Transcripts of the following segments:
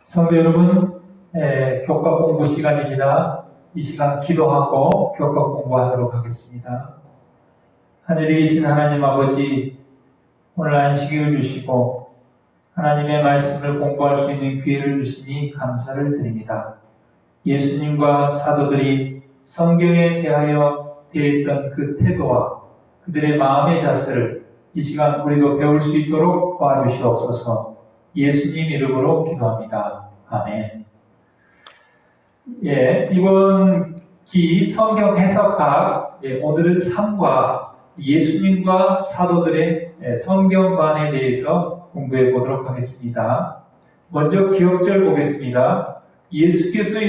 성도 여러분, 교과 공부 시간입니다. 이 시간 기도하고 교과 공부하도록 하겠습니다. 하늘에 계신 하나님 아버지, 오늘 안식을 주시고 하나님의 말씀을 공부할 수 있는 기회를 주시니 감사를 드립니다. 예수님과 사도들이 성경에 대하여 대했던 그 태도와 그들의 마음의 자세를 이 시간 우리도 배울 수 있도록 도와주시옵소서. 예수님 이름으로 기도합니다. 아멘. 이번 기 성경 해석학, 오늘은 3과 예수님과 사도들의 성경관에 대해서 공부해 보도록 하겠습니다. 먼저 기억절 보겠습니다. 예수께서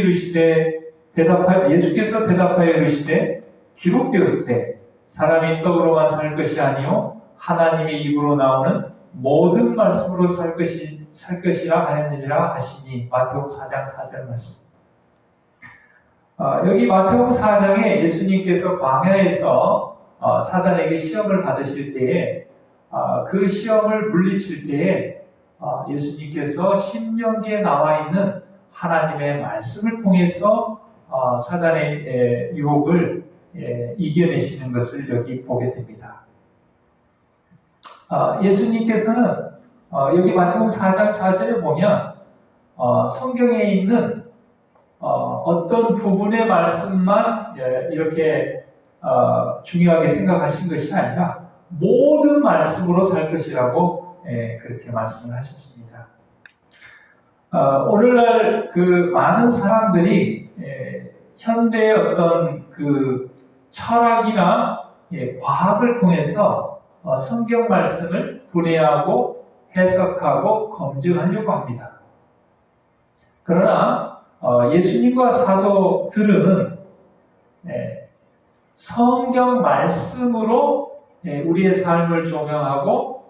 대답하여 이르시되 기록되었을 때 사람이 떡으로만 살 것이 아니요 하나님의 입으로 나오는 모든 말씀으로 살 것이라 하였느니라 하시니. 마태복음 4장 4절 말씀. 여기 마태복음 4장에 예수님께서 광야에서 사단에게 시험을 받으실 때에 그 시험을 물리칠 때에 예수님께서 신명기에 나와 있는 하나님의 말씀을 통해서 사단의 유혹을 이겨내시는 것을 여기 보게 됩니다. 예수님께서는 여기 마태복음 4장 4절에 보면 성경에 있는 어떤 부분의 말씀만 이렇게 중요하게 생각하신 것이 아니라 모든 말씀으로 살 것이라고 그렇게 말씀을 하셨습니다. 오늘날 그 많은 사람들이 현대의 어떤 그 철학이나 과학을 통해서 성경 말씀을 분해하고 해석하고 검증하려고 합니다. 그러나 예수님과 사도들은 성경 말씀으로 우리의 삶을 조명하고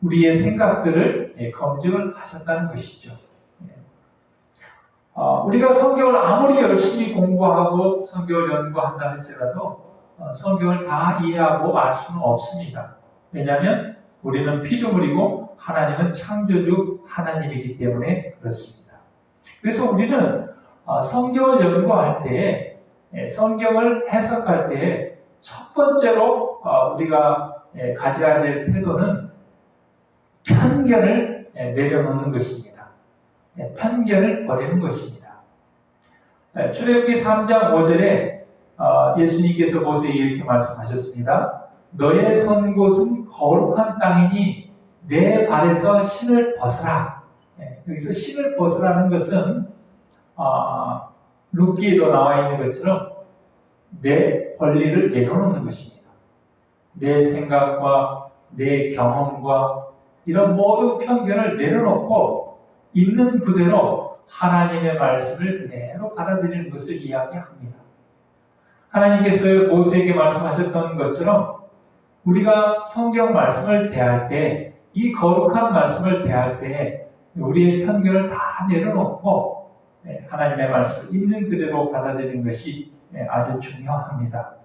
우리의 생각들을 검증을 하셨다는 것이죠. 우리가 성경을 아무리 열심히 공부하고 성경을 연구한다 할지라도 성경을 다 이해하고 알 수는 없습니다. 왜냐하면 우리는 피조물이고 하나님은 창조주 하나님이기 때문에 그렇습니다. 그래서 우리는 성경을 연구할 때에 성경을 해석할 때에 첫 번째로 우리가 가져야 될 태도는 편견을 내려놓는 것입니다. 편견을 버리는 것입니다. 출애굽기 3장 5절에 예수님께서 모세에게 이렇게 말씀하셨습니다. 너의 선 곳은 거룩한 땅이니 내 발에서 신을 벗으라. 여기서 신을 벗으라는 것은 룻기에도 나와 있는 것처럼 내 권리를 내려놓는 것입니다. 내 생각과 내 경험과 이런 모든 편견을 내려놓고 있는 그대로 하나님의 말씀을 그대로 받아들이는 것을 이야기합니다. 하나님께서 모세에게 말씀하셨던 것처럼 우리가 성경 말씀을 대할 때, 이 거룩한 말씀을 대할 때 우리의 편견을 다 내려놓고 하나님의 말씀을 있는 그대로 받아들이는 것이 아주 중요합니다.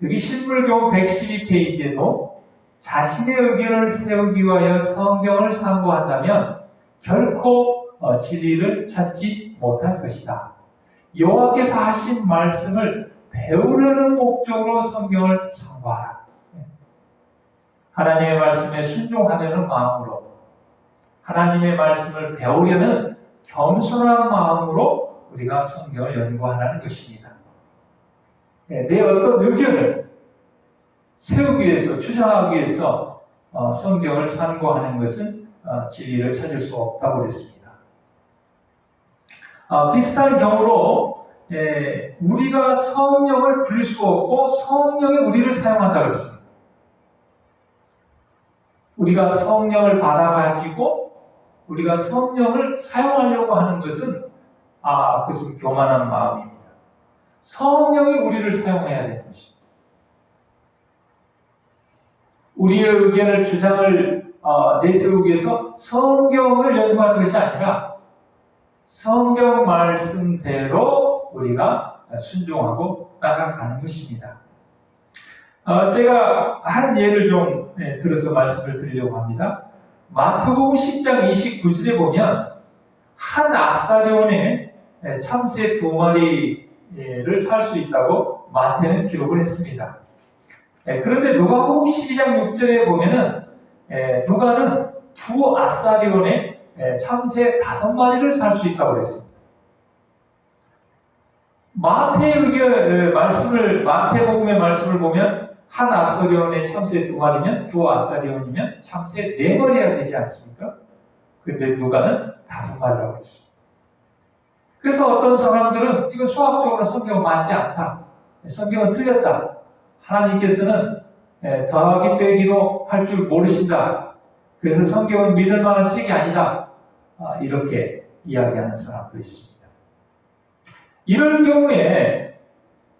여기 신물교훈 112페이지에도 자신의 의견을 세우기 위하여 성경을 상고한다면 결코 진리를 찾지 못할 것이다. 여호와께서 하신 말씀을 배우려는 목적으로 성경을 상고하라. 하나님의 말씀에 순종하려는 마음으로, 하나님의 말씀을 배우려는 겸손한 마음으로 우리가 성경을 연구하라는 것입니다. 내 어떤 의견을 세우기 위해서, 주장하기 위해서 성경을 상고하는 것은 진리를 찾을 수 없다고 그랬습니다. 비슷한 경우로 우리가 성령을 부릴 수 없고 성령이 우리를 사용한다고 했습니다. 우리가 성령을 받아가지고 우리가 성령을 사용하려고 하는 것은 그것은 교만한 마음입니다. 성령이 우리를 사용해야 되는 것입니다. 우리의 의견을, 주장을 내세우기 위해서 성경을 연구하는 것이 아니라 성경 말씀대로 우리가 순종하고 따라가는 것입니다. 제가 한 예를 좀 들어서 말씀을 드리려고 합니다. 마태복음 10장 29절에 보면 한 아사리온에 참새 2마리를 살 수 있다고 마태는 기록을 했습니다. 그런데 누가복음 12장 6절에 보면은 누가는 2아사리온에 참새 5마리를 살 수 있다고 했습니다. 마태복음의 말씀을 보면 한 아사리온에 참새 2마리면 2아사리온이면 참새 4마리가 되지 않습니까? 근데 누가는 5마리라고 했습니다. 그래서 어떤 사람들은 이거 수학적으로 성경은 맞지 않다. 성경은 틀렸다. 하나님께서는 더하기 빼기도 할 줄 모르신다. 그래서 성경은 믿을 만한 책이 아니다. 이렇게 이야기하는 사람도 있습니다. 이럴 경우에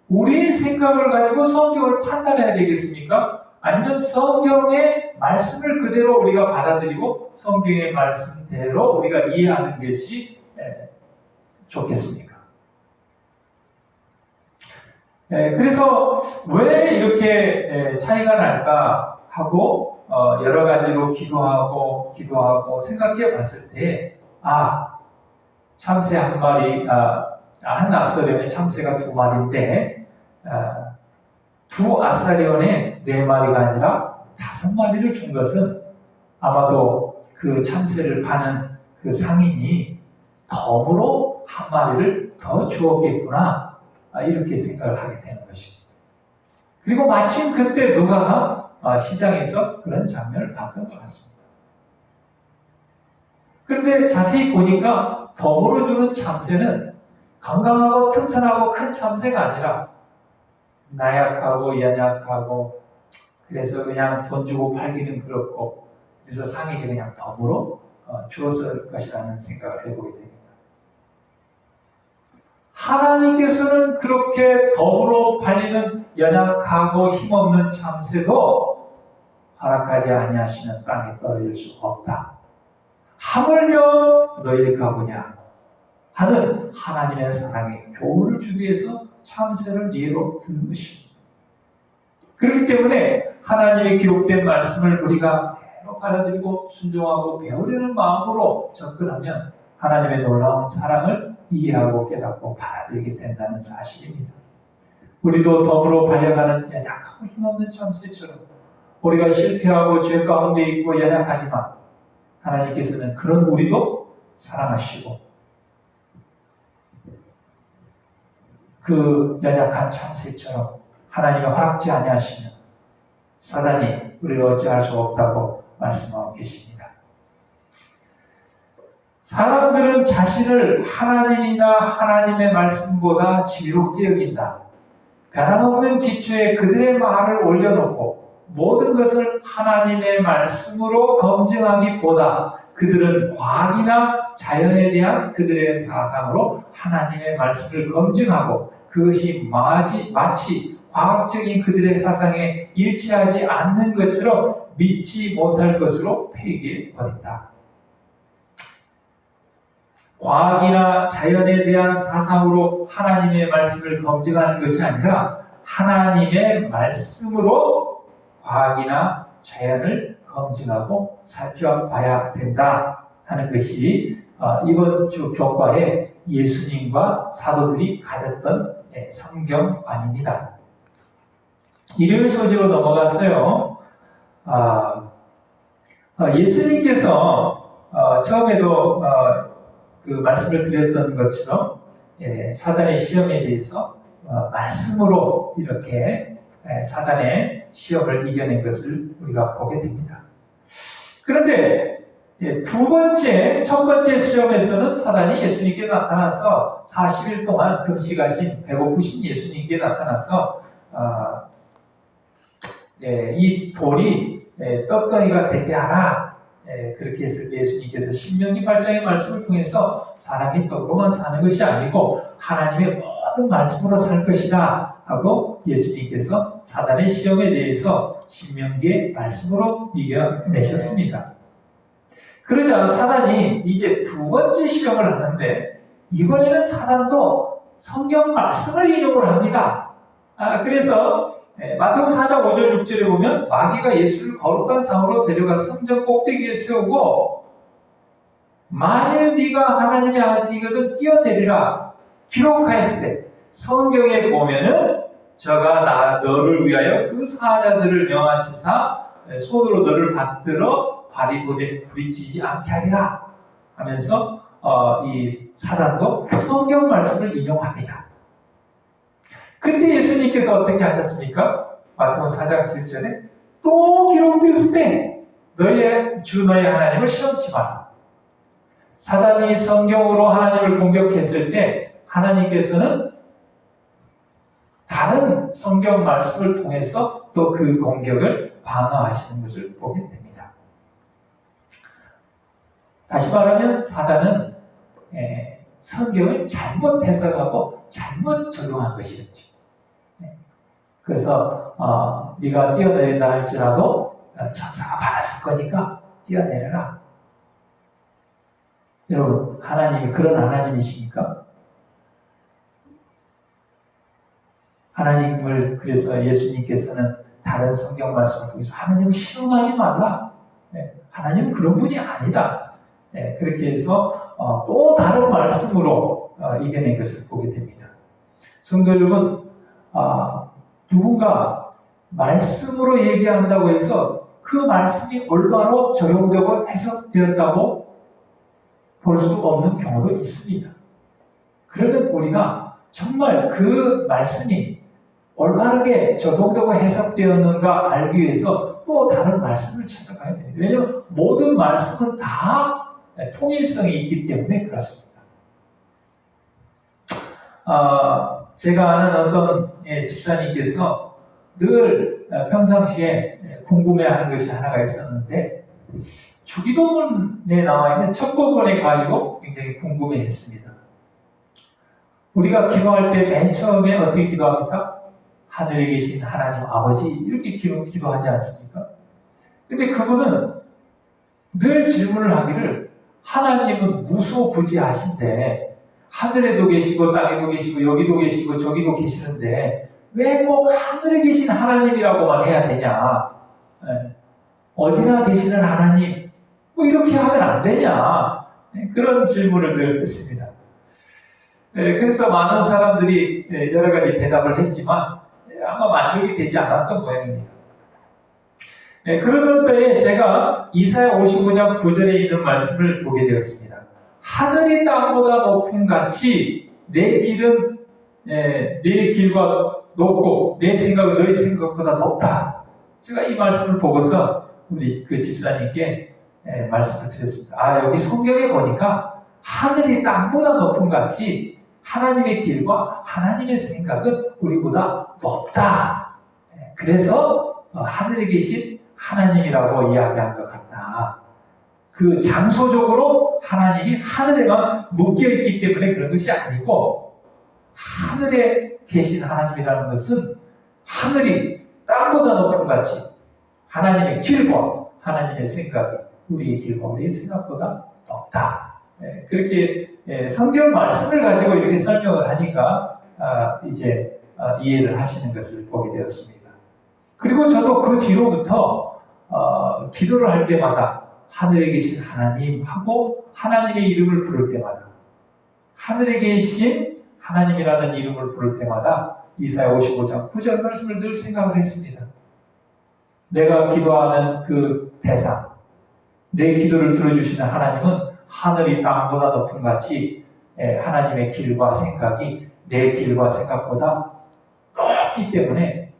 우리의 생각을 가지고 성경을 판단해야 되겠습니까? 아니면 성경의 말씀을 그대로 우리가 받아들이고 성경의 말씀대로 우리가 이해하는 것이 좋겠습니까? 그래서 왜 이렇게 차이가 날까 하고 여러 가지로 기도하고 생각해 봤을 때 참새 한 마리, 한 아사리온에 참새가 2마리인데 2아사리온에 4마리가 아니라 5마리를 준 것은 아마도 그 참새를 파는 그 상인이 덤으로 1마리를 더 주었겠구나, 이렇게 생각을 하게 되는 것입니다. 그리고 마침 그때 누가가 시장에서 그런 장면을 봤던 것 같습니다. 그런데 자세히 보니까 덤으로 주는 참새는 건강하고 튼튼하고 큰 참새가 아니라 나약하고 연약하고, 그래서 그냥 돈 주고 팔기는 그렇고, 그래서 상인이 그냥 덤으로 주었을 것이라는 생각을 해보게 됩니다. 하나님께서는 그렇게 덤으로 팔리는 연약하고 힘없는 참새도 허락하지 아니하시는 땅에 떨어질 수 없다. 하물며 너희가 보냐 하는 하나님의 사랑의 교훈을 주기 위해서 참새를 예로 든 것입니다. 그렇기 때문에 하나님의 기록된 말씀을 우리가 대로 받아들이고 순종하고 배우려는 마음으로 접근하면 하나님의 놀라운 사랑을 이해하고 깨닫고 받아들이게 된다는 사실입니다. 우리도 덤으로 발려가는 연약하고 힘없는 참새처럼 우리가 실패하고 죄 가운데 있고 연약하지만 하나님께서는 그런 우리도 사랑하시고 그 연약한 참새처럼 하나님의 허락지 아니하시면 사단이 우리를 어찌할 수 없다고 말씀하고 계십니다. 사람들은 자신을 하나님이나 하나님의 말씀보다 지혜롭게 여긴다. 변함없는 기초에 그들의 말을 올려놓고 모든 것을 하나님의 말씀으로 검증하기보다 그들은 과학이나 자연에 대한 그들의 사상으로 하나님의 말씀을 검증하고 그것이 마치 과학적인 그들의 사상에 일치하지 않는 것처럼 믿지 못할 것으로 폐기해버린다. 과학이나 자연에 대한 사상으로 하나님의 말씀을 검증하는 것이 아니라 하나님의 말씀으로 과학이나 자연을 검증하고 살펴봐야 된다 하는 것이 이번 주 교과에 예수님과 사도들이 가졌던 성경관입니다. 일요일 소지로 넘어갔어요. 예수님께서 처음에도 그 말씀을 드렸던 것처럼 사단의 시험에 대해서 말씀으로 이렇게 사단의 시험을 이겨낸 것을 우리가 보게 됩니다. 그런데 첫 번째 시험에서는 사단이 예수님께 나타나서 40일 동안 금식하신 배고프신 예수님께 나타나서 이 돌이 떡덩이가 되게 하라, 그렇게 했을 때 예수님께서 신명기 8장의 말씀을 통해서 사람이 떡으로만 사는 것이 아니고 하나님의 모든 말씀으로 살 것이다 하고 예수님께서 사단의 시험에 대해서 신명기의 말씀으로 이겨내셨습니다. 그러자 사단이 이제 2번째 시험을 하는데 이번에는 사단도 성경 말씀을 인용을 합니다. 그래서 마태복음 4장 5절 6절에 보면 마귀가 예수를 거룩한 상으로 데려가 성전 꼭대기에 세우고 만일 네가 하나님의 아들이거든 뛰어내리라 기록하였을 때 성경에 보면은 저가 너를 위하여 그 사자들을 명하시사 손으로 너를 받들어 발이 도에 부딪히지 않게 하리라 하면서 이 사단도 성경 말씀을 인용합니다. 근데 예수님께서 어떻게 하셨습니까? 마태복음 4장 7절에 또 기록되었을 때 너의 주 너의 하나님을 시험치 마라. 사단이 성경으로 하나님을 공격했을 때 하나님께서는 다른 성경 말씀을 통해서 또 그 공격을 방어하시는 것을 보게 됩니다. 다시 말하면 사단은 성경을 잘못 해석하고 잘못 적용한 것이었죠. 그래서 네가 뛰어내린다 할지라도 천사가 받아줄 거니까 뛰어내려라. 여러분, 하나님이 그런 하나님이십니까? 하나님을 그래서 예수님께서는 다른 성경 말씀을 통해서 하나님을 시험하지 말라. 하나님은 그런 분이 아니다. 그렇게 해서 또 다른 말씀으로 이겨낸 것을 보게 됩니다. 성도 여러분, 누군가 말씀으로 얘기한다고 해서 그 말씀이 올바로 적용되고 해석되었다고 볼 수 없는 경우도 있습니다. 그러면 우리가 정말 그 말씀이 올바르게 적용되고 해석되었는가 알기 위해서 또 다른 말씀을 찾아가야 됩니다. 왜냐하면 모든 말씀은 다 통일성이 있기 때문에 그렇습니다. 제가 아는 어떤 집사님께서 늘 평상시에 궁금해하는 것이 하나가 있었는데 주기도문에 나와 있는 첫 부분에 가지고 굉장히 궁금해했습니다. 우리가 기도할 때 맨 처음에 어떻게 기도합니까? 하늘에 계신 하나님 아버지 이렇게 기도하지 않습니까? 근데 그분은 늘 질문을 하기를 하나님은 무소부지하신데 하늘에도 계시고 땅에도 계시고 여기도 계시고 저기도 계시는데 왜 꼭 하늘에 계신 하나님이라고만 해야 되냐? 어디나 계시는 하나님 뭐 이렇게 하면 안 되냐? 그런 질문을 늘 했습니다. 그래서 많은 사람들이 여러 가지 대답을 했지만 아마 만족이 되지 않았던 모양입니다. 그러던 때에 제가 이사야 55장 9절에 있는 말씀을 보게 되었습니다. 하늘이 땅보다 높음 같이 내 길은 내 길과 높고 내 생각은 너희 생각보다 높다. 제가 이 말씀을 보고서 우리 그 집사님께 말씀을 드렸습니다. 여기 성경에 보니까 하늘이 땅보다 높음 같이 하나님의 길과 하나님의 생각은 우리보다 높다. 그래서 하늘에 계신 하나님이라고 이야기한 것 같다. 그 장소적으로 하나님이 하늘에만 묶여있기 때문에 그런 것이 아니고 하늘에 계신 하나님이라는 것은 하늘이 땅보다 높은 같이 하나님의 길과 하나님의 생각이 우리의 길과 우리의 생각보다 높다. 그렇게 성경 말씀을 가지고 이렇게 설명을 하니까 이제 이해를 하시는 것을 보게 되었습니다. 그리고 저도 그 뒤로부터 기도를 할 때마다 하늘에 계신 하나님 하고 하나님의 이름을 부를 때마다 하늘에 계신 하나님이라는 이름을 부를 때마다 이사야 55장 9절 말씀을 늘 생각을 했습니다. 내가 기도하는 그 대상, 내 기도를 들어주시는 하나님은 하늘이 땅보다 높은 같이 하나님의 길과 생각이 내 길과 생각보다 높기 때문에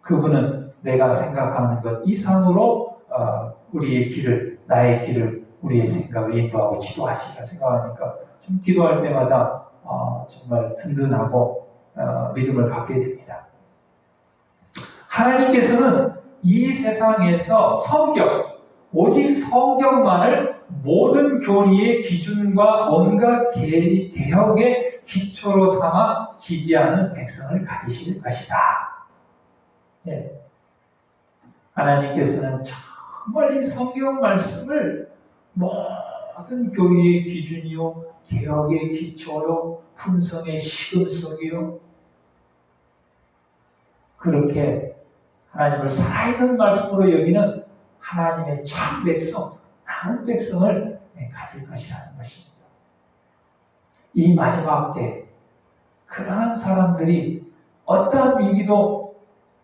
그분은 내가 생각하는 것 이상으로 우리의 길을, 나의 길을, 우리의 생각을 인도하고 지도하시리라 생각하니까 좀 기도할 때마다 정말 든든하고 믿음을 갖게 됩니다. 하나님께서는 이 세상에서 오직 성경만을 모든 교리의 기준과 온갖 개혁의 기초로 삼아 지지하는 백성을 가지실 것이다. 하나님께서는 정말 이 성경 말씀을 모든 교리의 기준이요, 개혁의 기초요, 품성의 시금석이요, 그렇게 하나님을 살아있는 말씀으로 여기는 하나님의 참 백성, 남은 백성을 가지고 바뀔 것이라는 것입니다. 이 마지막 때 그러한 사람들이 어떠한 위기도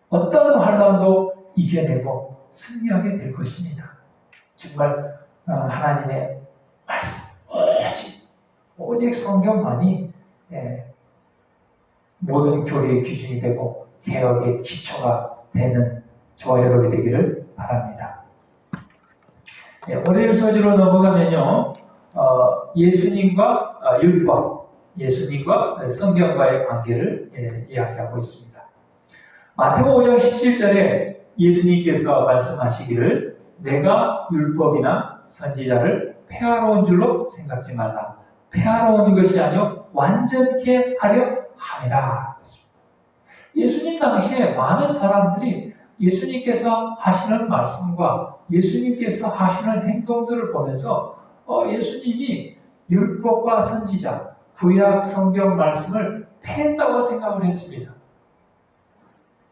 어떠한 환난도 이겨내고 승리하게 될 것입니다. 정말 하나님의 말씀 오직 성경만이 모든 교리의 기준이 되고 개혁의 기초가 되는 저와 여러분이 되기를 바랍니다. 오늘 소지로 넘어가면요, 예수님과 율법, 예수님과 성경과의 관계를 이야기하고 있습니다. 마태복음 5장 17절에 예수님께서 말씀하시기를 내가 율법이나 선지자를 폐하러 온 줄로 생각지 말라. 폐하러 오는 것이 아니요 완전케 하려 함이라. 예수님 당시에 많은 사람들이 예수님께서 하시는 말씀과 예수님께서 하시는 행동들을 보면서 예수님이 율법과 선지자, 구약 성경 말씀을 폐했다고 생각을 했습니다.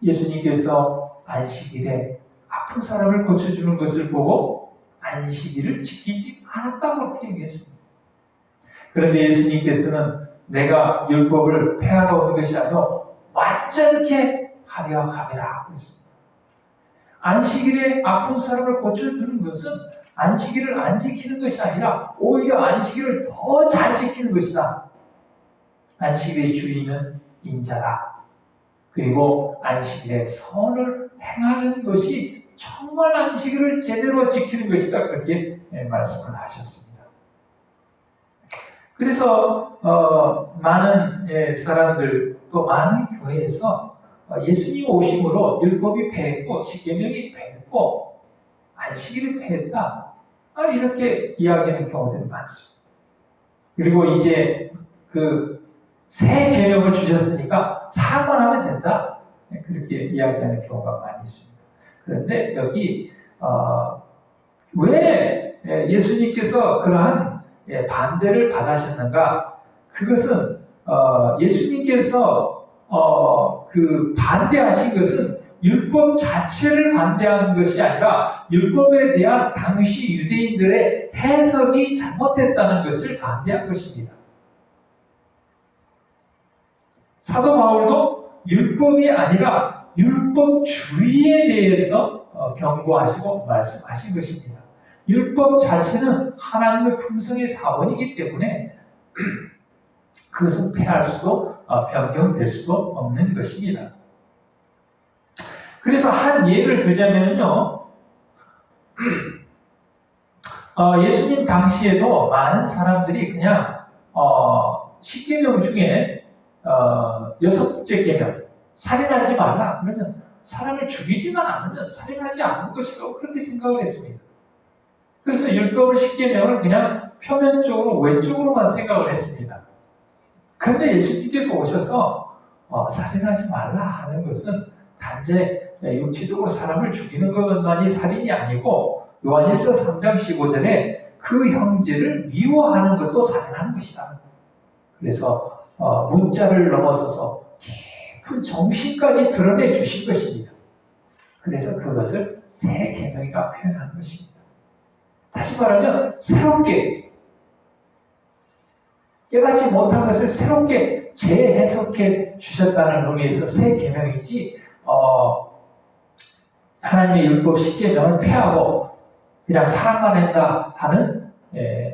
예수님께서 안식일에 아픈 사람을 고쳐주는 것을 보고 안식일을 지키지 않았다고 얘기했습니다. 그런데 예수님께서는 내가 율법을 폐하러 오는 것이 아니라 완전케 하려 함이라 그랬습니다. 안식일에 아픈 사람을 고쳐주는 것은 안식일을 안 지키는 것이 아니라 오히려 안식일을 더 잘 지키는 것이다. 안식일의 주인은 인자다. 그리고 안식일에 선을 행하는 것이 정말 안식일을 제대로 지키는 것이다. 그렇게 말씀을 하셨습니다. 그래서 많은 사람들 또 많은 교회에서 예수님 오심으로 율법이 폐했고 십계명이 폐했고 안식일이 폐했다. 이렇게 이야기하는 경우들이 많습니다. 그리고 이제 그 새 계명을 주셨으니까 사랑만 하면 된다. 그렇게 이야기하는 경우가 많이 있습니다. 그런데 여기 왜 예수님께서 그러한 반대를 받으셨는가? 그것은 예수님께서 그 반대하신 것은 율법 자체를 반대하는 것이 아니라 율법에 대한 당시 유대인들의 해석이 잘못됐다는 것을 반대한 것입니다. 사도 바울도 율법이 아니라 율법주의에 대해서 경고하시고 말씀하신 것입니다. 율법 자체는 하나님의 품성의 사본이기 때문에 그것은 폐할 수도 변경될 수도 없는 것입니다. 그래서 한 예를 들자면요, 예수님 당시에도 많은 사람들이 그냥 십계명 중에 6번째 계명 살인하지 말라 그러면 사람을 죽이지만 않으면 살인하지 않는 것이라고 그렇게 생각을 했습니다. 그래서 율법을 십계명을 그냥 표면적으로 외적으로만 생각을 했습니다. 그런데 예수님께서 오셔서 살인하지 말라 하는 것은 단지 육체적으로 사람을 죽이는 것만이 살인이 아니고 요한일서 3장 15절에 그 형제를 미워하는 것도 살인하는 것이다. 그래서 문자를 넘어서서 깊은 정신까지 드러내 주신 것입니다. 그래서 그것을 새 계명이라 표현하는 것입니다. 다시 말하면 새롭게 깨닫지 못한 것을 새롭게 재해석해 주셨다는 의미에서 새 계명이지 하나님의 율법 십계명을 폐하고 그냥 사랑만 한다 하는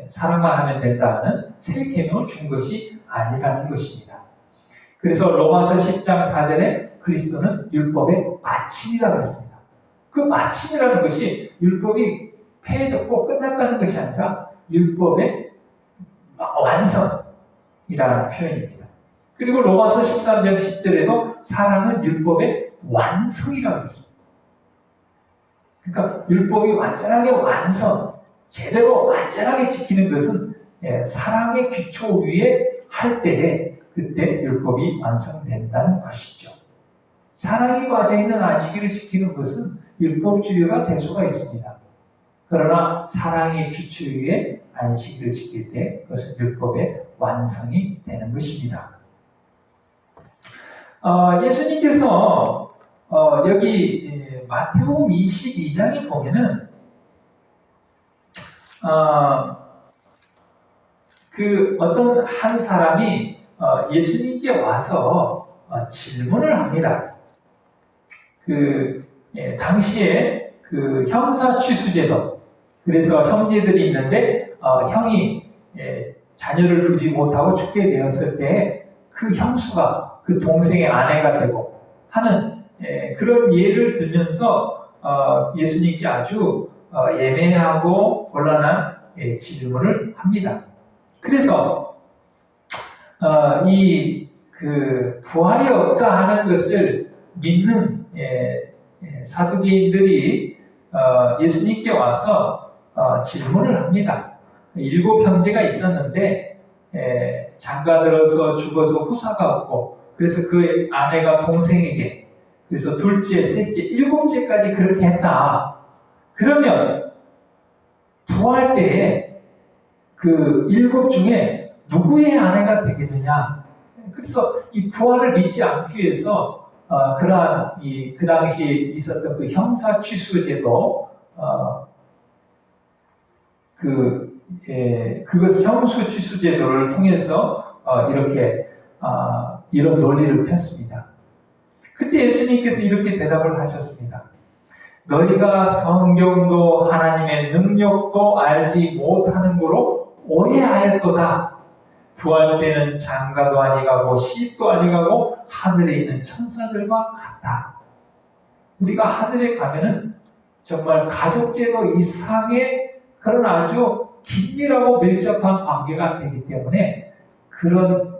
사랑만 하면 된다 하는 새 계명을 준 것이 아니라는 것입니다. 그래서 로마서 10장 4절에 그리스도는 율법의 마침이라고 했습니다. 그 마침이라는 것이 율법이 폐해졌고 끝났다는 것이 아니라 율법의 완성이라는 표현입니다. 그리고 로마서 13장 10절에도 사랑은 율법의 완성이라고 했습니다. 그러니까 율법이 완전하게 완성, 제대로 완전하게 지키는 것은 사랑의 기초 위에 할 때에 그때 율법이 완성된다는 것이죠. 사랑이 빠져있는 안식일을 지키는 것은 율법주의가 될 수가 있습니다. 그러나 사랑의 기초 위에 안식일을 지킬 때 그것은 율법의 완성이 되는 것입니다. 예수님께서 여기 마태복음 22장에 보면은 그 어떤 한 사람이 예수님께 와서 질문을 합니다. 당시에 그 형사 취수제도, 그래서 형제들이 있는데 형이 자녀를 두지 못하고 죽게 되었을 때 그 형수가 그 동생의 아내가 되고 하는 그런 예를 들면서 예수님께 아주 예매하고 곤란한 질문을 합니다. 그래서 부활이 없다 하는 것을 믿는 사두개인들이 예수님께 와서 질문을 합니다. 7 형제가 있었는데 장가들어서 죽어서 후사가 없고, 그래서 그 아내가 동생에게, 그래서 둘째, 셋째, 7째까지 그렇게 했다. 그러면 부활 때에 그 7 중에 누구의 아내가 되겠느냐? 그래서 이 부활을 믿지 않기 위해서 그러한 그 당시에 있었던 그 형사 취수제도 그것 형수 취수제도를 통해서 이렇게 이런 논리를 폈습니다. 그때 예수님께서 이렇게 대답을 하셨습니다. 너희가 성경도 하나님의 능력도 알지 못하는 거로 오해하였도다. 부활 때는 장가도 아니가고 시집도 아니가고 하늘에 있는 천사들과 같다. 우리가 하늘에 가면은 정말 가족제도 이상의 그런 아주 긴밀하고 밀접한 관계가 되기 때문에 그런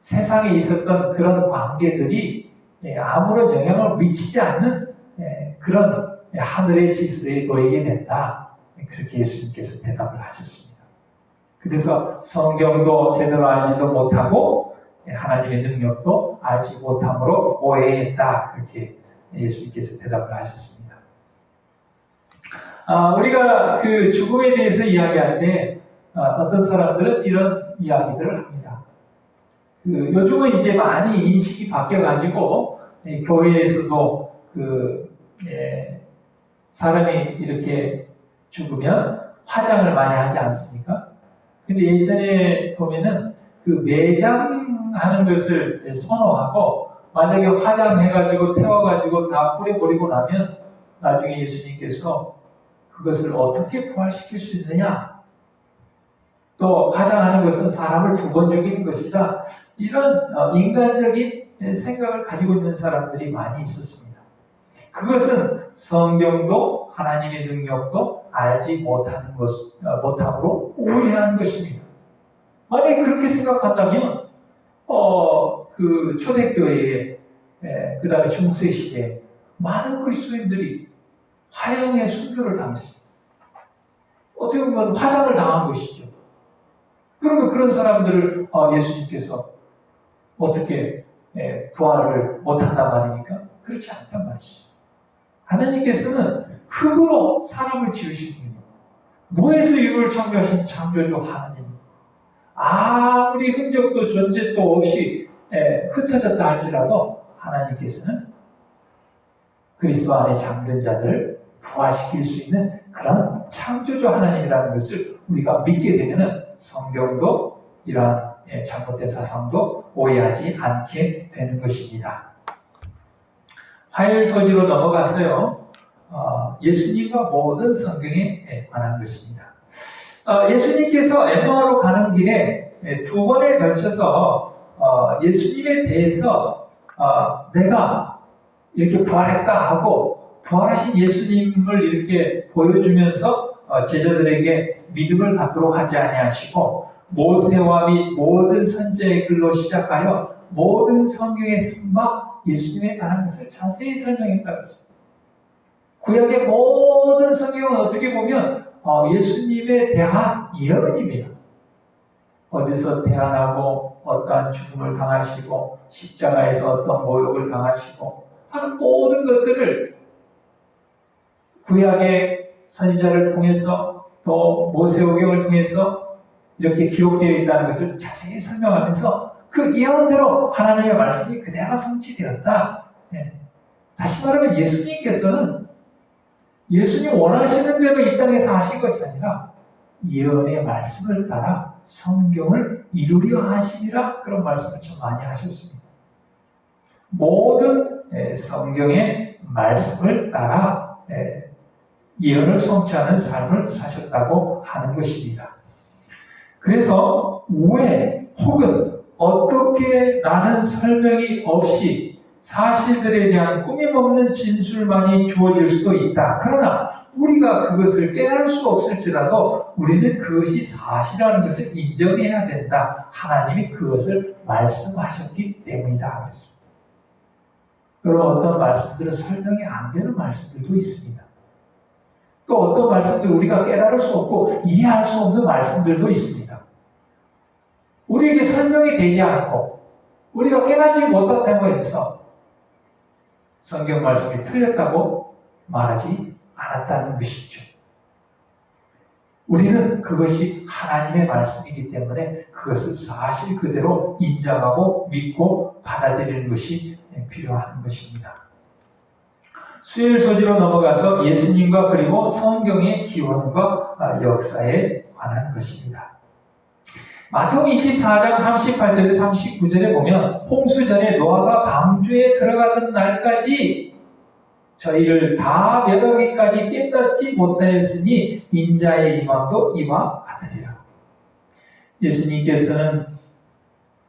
세상에 있었던 그런 관계들이 아무런 영향을 미치지 않는 그런 하늘의 질서에 놓이게 된다. 그렇게 예수님께서 대답을 하셨습니다. 그래서 성경도 제대로 알지도 못하고 하나님의 능력도 알지 못함으로 오해했다. 그렇게 예수님께서 대답을 하셨습니다. 우리가 그 죽음에 대해서 이야기할 때 어떤 사람들은 이런 이야기들을 합니다. 요즘은 이제 많이 인식이 바뀌어가지고 교회에서도 사람이 이렇게 죽으면 화장을 많이 하지 않습니까? 근데 예전에 보면은 그 매장하는 것을 선호하고, 만약에 화장해가지고 태워가지고 다 뿌려버리고 나면 나중에 예수님께서 그것을 어떻게 부활시킬 수 있느냐? 또 화장하는 것은 사람을 2번 죽이는 것이다. 이런 인간적인 생각을 가지고 있는 사람들이 많이 있었습니다. 그것은 성경도 하나님의 능력도 알지 못함으로 오해한 것입니다. 만약에 그렇게 생각한다면 그 초대교회에 그 다음에 중세 시대에 많은 그리스도인들이 화형의 순교를 당했습니다. 어떻게 보면 화장을 당한 것이죠. 그러면 그런 사람들을 예수님께서 어떻게 부활을 못한단 말입니까? 그렇지 않단 말이죠. 하나님께서는 흙으로 사람을 지으신 분이요, 무에서 유를 창조하신 창조주 하나님, 아무리 흔적도 존재도 없이 흩어졌다 할지라도 하나님께서는 그리스도 안에 잠든 자들을 부활시킬 수 있는 그런 창조주 하나님이라는 것을 우리가 믿게 되면 성경도 이러한 잘못된 사상도 오해하지 않게 되는 것입니다. 화요일 소지로 넘어가서요, 예수님과 모든 성경에 관한 것입니다. 예수님께서 엠마오로 가는 길에 2번에 걸쳐서 예수님에 대해서 내가 이렇게 부활했다 하고 부활하신 예수님을 이렇게 보여주면서 제자들에게 믿음을 갖도록 하지 아니하시고, 모세와 및 모든 선지자의 글로 시작하여 모든 성경에 쓴 바 예수님에 관한 것을 자세히 설명했다고 했습니다. 구약의 모든 성경은 어떻게 보면 예수님에 대한 예언입니다. 어디서 태어나고 어떠한 죽음을 당하시고 십자가에서 어떤 모욕을 당하시고 하는 모든 것들을 구약의 선지자를 통해서 또 모세오경을 통해서 이렇게 기록되어 있다는 것을 자세히 설명하면서 그 예언대로 하나님의 말씀이 그대로 성취되었다. 다시 말하면 예수님께서는 예수님 원하시는 대로 이 땅에서 하신 것이 아니라 예언의 말씀을 따라 성경을 이루려 하시리라 그런 말씀을 좀 많이 하셨습니다. 모든 성경의 말씀을 따라 예언을 성취하는 삶을 사셨다고 하는 것입니다. 그래서 왜 혹은 어떻게 라는 설명이 없이 사실들에 대한 꾸밈없는 진술만이 주어질 수도 있다. 그러나 우리가 그것을 깨달을 수 없을지라도 우리는 그것이 사실이라는 것을 인정해야 된다. 하나님이 그것을 말씀하셨기 때문이다. 그랬습니다. 그럼 어떤 말씀들은 설명이 안 되는 말씀들도 있습니다. 또 어떤 말씀들 우리가 깨달을 수 없고 이해할 수 없는 말씀들도 있습니다. 우리에게 설명이 되지 않고 우리가 깨닫지 못했다고 해서 성경 말씀이 틀렸다고 말하지 않았다는 것이죠. 우리는 그것이 하나님의 말씀이기 때문에 그것을 사실 그대로 인정하고 믿고 받아들이는 것이 필요한 것입니다. 수요일 소지로 넘어가서 예수님과 그리고 성경의 기원과 역사에 관한 것입니다. 마태복음 24장 38절에 39절에 보면 홍수 전에 노아가 방주에 들어가던 날까지 저희를 다 멸하기까지 깨닫지 못하였으니 인자의 임함도 이와 같으리라. 예수님께서는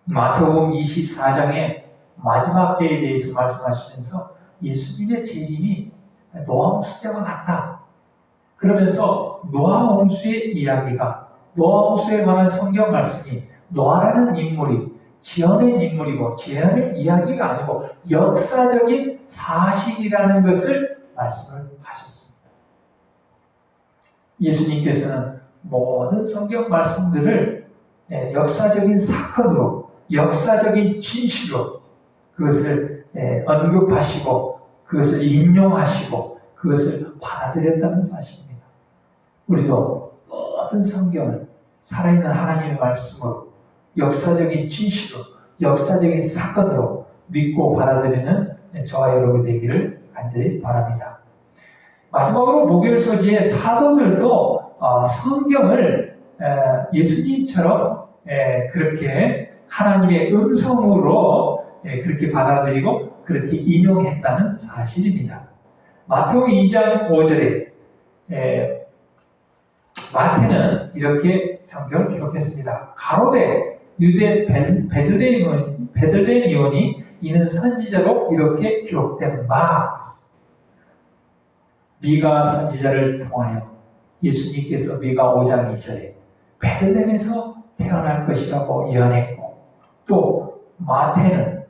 마태복음 24장의 마지막 때에 대해서 말씀하시면서 예수님의 재림이 노아 홍수 때와 같다. 그러면서 노아 홍수의 이야기가 노아 홍수에 관한 성경 말씀이 노아라는 인물이 지어낸 인물이고 지어낸 이야기가 아니고 역사적인 사실이라는 것을 말씀을 하셨습니다. 예수님께서는 모든 성경 말씀들을 역사적인 사건으로 역사적인 진실로 그것을 언급하시고 그것을 인용하시고 그것을 받아들였다는 사실입니다. 우리도 모든 성경을 살아있는 하나님의 말씀으로 역사적인 진실로 역사적인 사건으로 믿고 받아들이는 저와 여러분이 되기를 간절히 바랍니다. 마지막으로 목요일 소지의 사도들도 성경을 예수님처럼 그렇게 하나님의 음성으로 그렇게 받아들이고 그렇게 인용했다는 사실입니다. 마태복음 2장 5절에 마태는 이렇게 성경을 기록했습니다. 가로되 유대 베들레헴이오니 이는 선지자로 이렇게 기록된 바. 미가 선지자를 통하여 예수님께서 미가 5장 2절에 베들레헴에서 태어날 것이라고 예언했고 또 마태는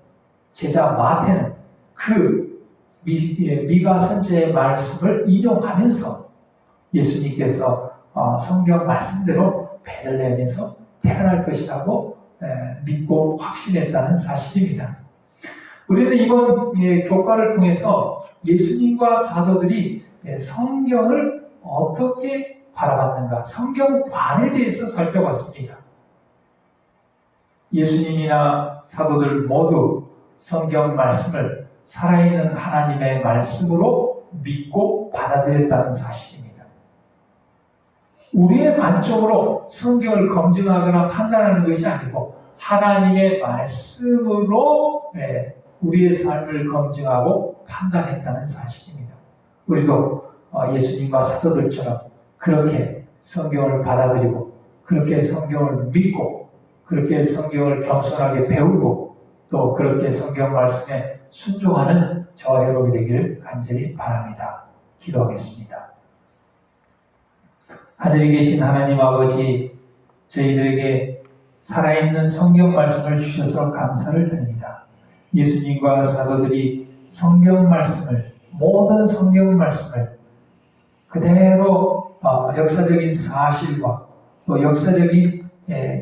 제자 마태는 그 미가 선지자의 말씀을 인용하면서 예수님께서 성경 말씀대로 베들레헴에서 태어날 것이라고 믿고 확신했다는 사실입니다. 우리는 이번 교과를 통해서 예수님과 사도들이 성경을 어떻게 바라봤는가, 성경관에 대해서 살펴봤습니다. 예수님이나 사도들 모두 성경 말씀을 살아있는 하나님의 말씀으로 믿고 받아들였다는 사실입니다. 우리의 관점으로 성경을 검증하거나 판단하는 것이 아니고 하나님의 말씀으로 우리의 삶을 검증하고 판단했다는 사실입니다. 우리도 예수님과 사도들처럼 그렇게 성경을 받아들이고 그렇게 성경을 믿고 그렇게 성경을 겸손하게 배우고 또 그렇게 성경 말씀에 순종하는 저와 여러분이 되기를 간절히 바랍니다. 기도하겠습니다. 하늘에 계신 하나님 아버지, 저희들에게 살아있는 성경 말씀을 주셔서 감사를 드립니다. 예수님과 사도들이 성경 말씀을, 모든 성경 말씀을 그대로 역사적인 사실과 또 역사적인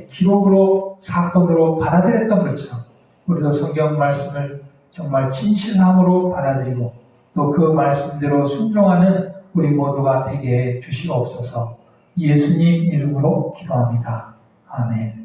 기록으로, 사건으로 받아들였던 것처럼 우리도 성경 말씀을 정말 진실함으로 받아들이고 또 그 말씀대로 순종하는 우리 모두가 되게 해 주시옵소서. 예수님 이름으로 기도합니다. 아멘.